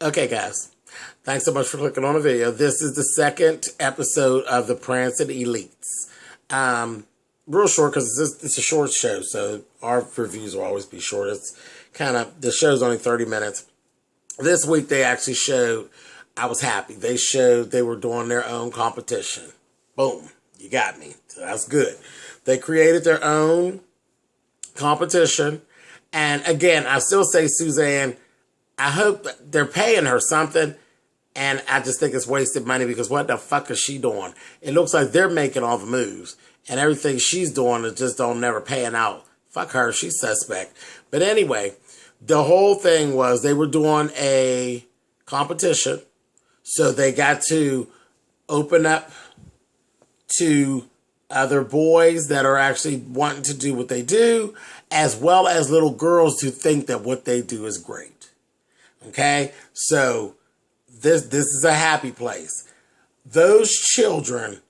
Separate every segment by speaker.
Speaker 1: Okay, guys. Thanks so much for clicking on the video. This is the second episode of the Prancing Elites. Real short because it's a short show, so our reviews will always be short. It's the show's only 30 minutes. This week they actually showed, I was happy. They showed they were doing their own competition. Boom. You got me. So that's good. They created their own competition. And again, I still say Suzanne, I hope they're paying her something. And I just think it's wasted money because what the fuck is she doing? It looks like they're making all the moves. And everything she's doing is just never paying out. Fuck her. She's suspect. But anyway, the whole thing was they were doing a competition. So they got to open up to other boys that are actually wanting to do what they do, as well as little girls who think that what they do is great. Okay? So this is a happy place. Those children,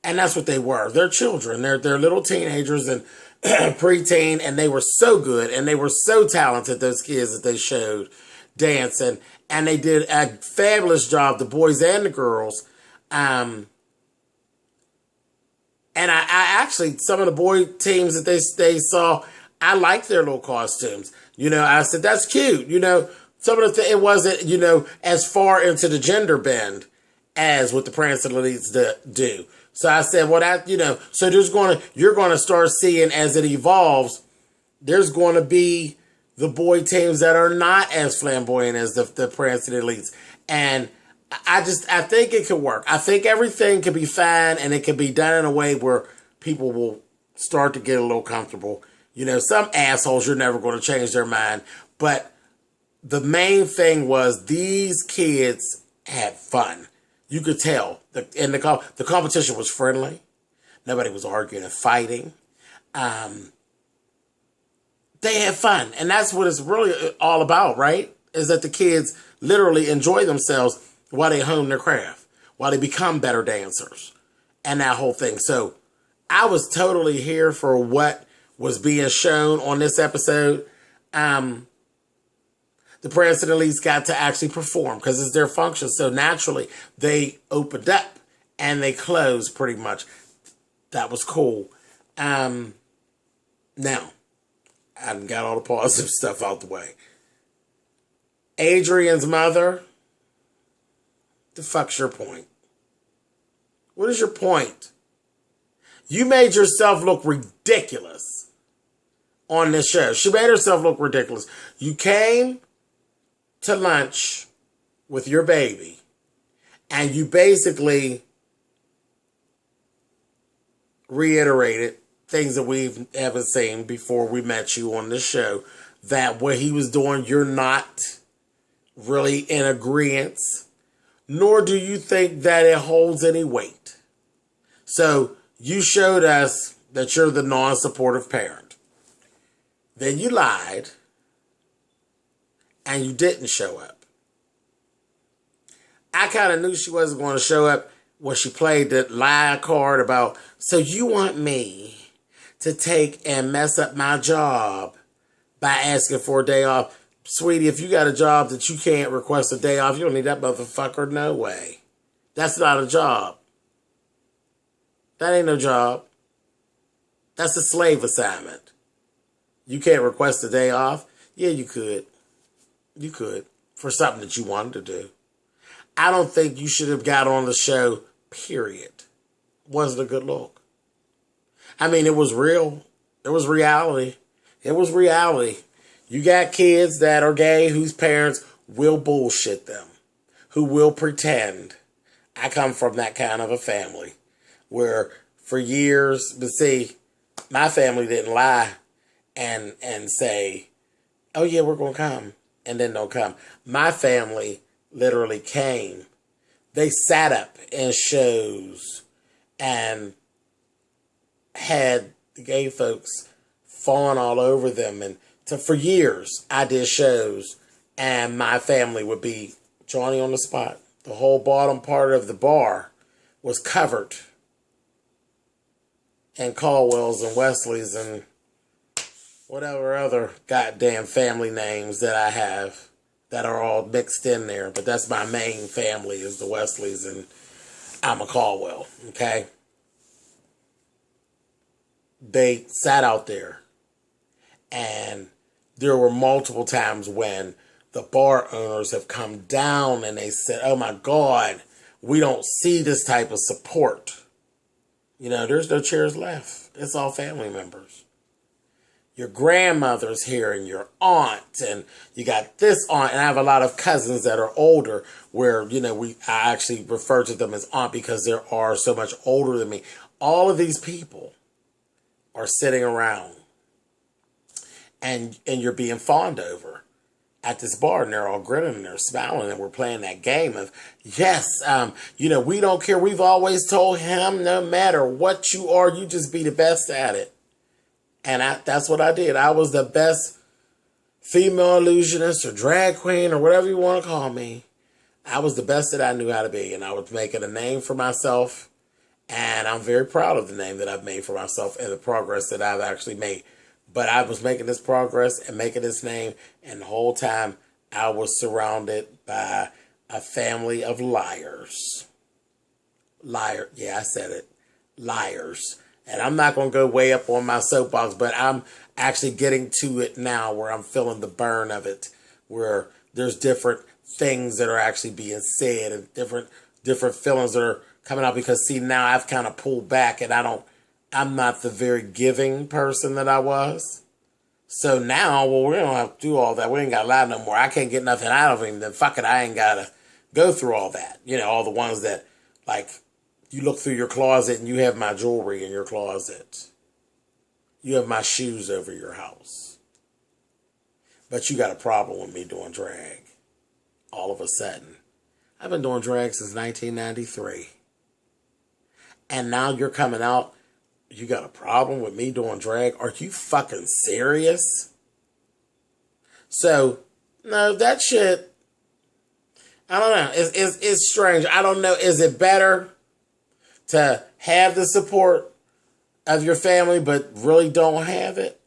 Speaker 1: and that's what they were. They're children. They're little teenagers and preteen, and they were so good, and they were so talented, those kids that they showed dancing. And they did a fabulous job, the boys and the girls. And I actually, some of the boy teams that they saw, I liked their little costumes. I said, that's cute. Some of the it wasn't, as far into the gender bend as what the Prancing Elites do. So I said, so you're going to start seeing as it evolves, there's going to be the boy teams that are not as flamboyant as the Prancing Elites. And I think it could work. I think everything could be fine and it can be done in a way where people will start to get a little comfortable. Some assholes, you're never going to change their mind. But the main thing was these kids had fun. You could tell. The competition was friendly. Nobody was arguing and fighting. They had fun. And that's what it's really all about, right? Is that the kids literally enjoy themselves while they hone their craft, while they become better dancers, and that whole thing. So I was totally here for what was being shown on this episode. The Prancing Elites got to actually perform because it's their function. So naturally, they opened up and they closed pretty much. That was cool. Now, I got all the positive stuff out the way. Adrian's mother, the fuck's your point? What is your point? You made yourself look ridiculous on this show. She made herself look ridiculous. You came to lunch with your baby and you basically reiterated things that we haven't seen before we met you on this show, that what he was doing, you're not really in agreement, nor do you think that it holds any weight. So you showed us that you're the non-supportive parent. Then you lied and you didn't show up. I kind of knew she wasn't going to show up when she played that lie card about, so you want me to take and mess up my job by asking for a day off. Sweetie, if you got a job that you can't request a day off, you don't need that motherfucker, no way. That's not a job. That ain't no job. That's a slave assignment. You can't request a day off? Yeah, you could. You could. For something that you wanted to do. I don't think you should have got on the show, period. Wasn't a good look. I mean, it was real. It was reality. It was reality. You got kids that are gay whose parents will bullshit them, who will pretend. I come from that kind of a family where for years, but see, my family didn't lie and say, oh yeah, we're going to come, and then don't come. My family literally came. They sat up in shows and had the gay folks fawn all over them. And for years, I did shows, and my family would be Johnny on the spot. The whole bottom part of the bar was covered in Caldwell's and Wesley's and whatever other goddamn family names that I have that are all mixed in there. But that's my main family, is the Wesleys, and I'm a Caldwell, okay? They sat out there, and there were multiple times when the bar owners have come down and they said, oh my God, we don't see this type of support. There's no chairs left. It's all family members. Your grandmother's here and your aunt, and you got this aunt, and I have a lot of cousins that are older where, I actually refer to them as aunt because they are so much older than me. All of these people are sitting around and you're being fawned over at this bar, and they're all grinning and they're smiling, and we're playing that game of, yes, we don't care. We've always told him, no matter what you are, you just be the best at it. And that's what I did. I was the best female illusionist or drag queen or whatever you want to call me. I was the best that I knew how to be, and I was making a name for myself, and I'm very proud of the name that I've made for myself and the progress that I've actually made. But I was making this progress and making this name, and the whole time I was surrounded by a family of liars. Yeah, I said it. Liars. And I'm not going to go way up on my soapbox, but I'm actually getting to it now where I'm feeling the burn of it, where there's different things that are actually being said and different feelings that are coming out, because see, now I've kind of pulled back, and I'm not the very giving person that I was. So now, we don't have to do all that. We ain't got to lie no more. I can't get nothing out of him. Then fuck it, I ain't got to go through all that. All the ones that, like, you look through your closet and you have my jewelry in your closet. You have my shoes over your house. But you got a problem with me doing drag. All of a sudden. I've been doing drag since 1993. And now you're coming out. You got a problem with me doing drag? Are you fucking serious? So, no, that shit, I don't know. It's strange. I don't know. Is it better to have the support of your family but really don't have it?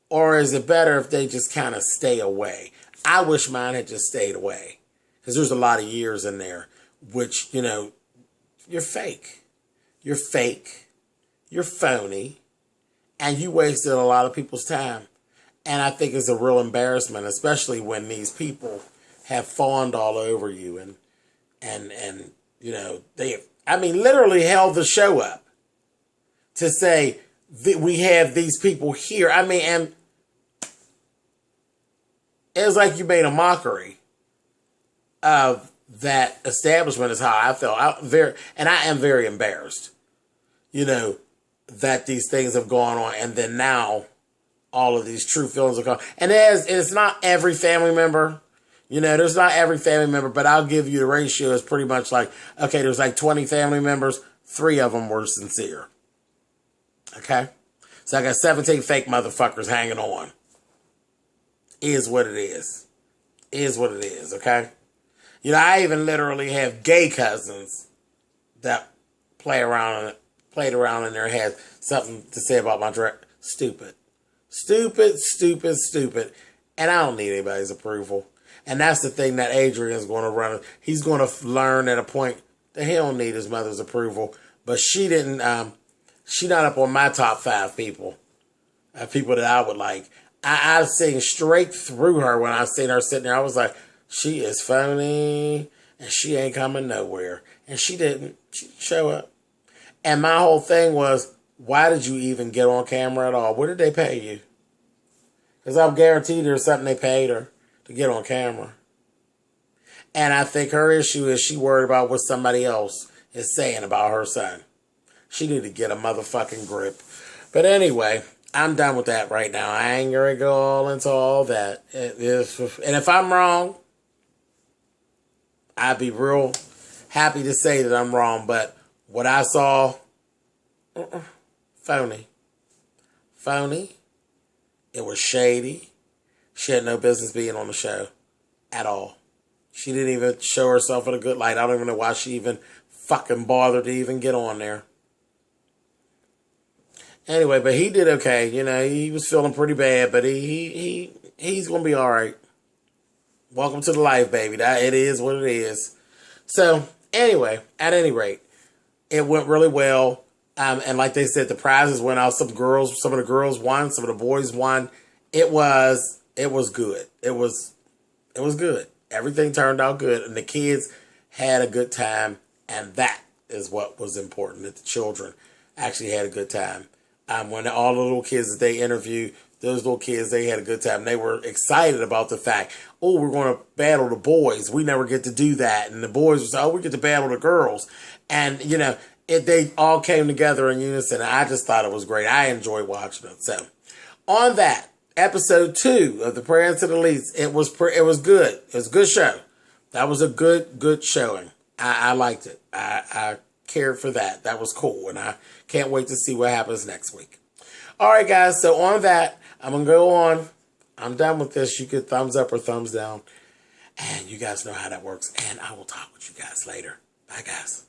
Speaker 1: Or is it better if they just kind of stay away? I wish mine had just stayed away, because there's a lot of years in there which, you're fake. You're fake. You're phony. And you wasted a lot of people's time. And I think it's a real embarrassment, especially when these people have fawned all over you and they, literally held the show up to say that we have these people here. And it was like you made a mockery of that establishment, is how I felt. I am very embarrassed, that these things have gone on, and then now all of these true feelings are gone. And it's not every family member. There's not every family member, but I'll give you the ratio is pretty much like, okay, there's like 20 family members, 3 of them were sincere. Okay? So I got 17 fake motherfuckers hanging on. Is what it is. Is what it is, okay? I even literally have gay cousins that played around in their head, something to say about my dress. Stupid. Stupid, stupid, stupid. And I don't need anybody's approval. And that's the thing that Adrian's going to run. He's going to learn at a point that he don't need his mother's approval. But she didn't, she not up on my top 5 people. People that I would like. I seen straight through her when I seen her sitting there. I was like, she is phony and she ain't coming nowhere. And she didn't show up. And my whole thing was, why did you even get on camera at all? What did they pay you? Because I'm guaranteed there's something they paid her to get on camera. And I think her issue is she worried about what somebody else is saying about her son. She need to get a motherfucking grip. But anyway, I'm done with that right now. I ain't going to go all into all that. And if I'm wrong, I'd be real happy to say that I'm wrong. But what I saw, phony. Phony. It was shady. She had no business being on the show at all. She didn't even show herself in a good light. I don't even know why she even fucking bothered to even get on there. Anyway, but he did okay. He was feeling pretty bad, but he's going to be all right. welcome to the life, baby. That it is what it is. So anyway, at any rate, it went really well. And like they said, the prizes went out. Some of the girls won, some of the boys won. It was good. It was good. Everything turned out good, and the kids had a good time, and that is what was important, that the children actually had a good time. When all the little kids that they interviewed, those little kids, they had a good time. They were excited about the fact, oh, we're going to battle the boys. We never get to do that. And the boys was, oh, we get to battle the girls. And, you know, they all came together in unison. I just thought it was great. I enjoyed watching it. So, on that, episode 2 of the Prancing ELITES, it was good. It was a good show. That was a good showing. I liked it. I cared for that. That was cool. And I can't wait to see what happens next week. All right, guys. So on that, I'm going to go on. I'm done with this. You could thumbs up or thumbs down. And you guys know how that works. And I will talk with you guys later. Bye, guys.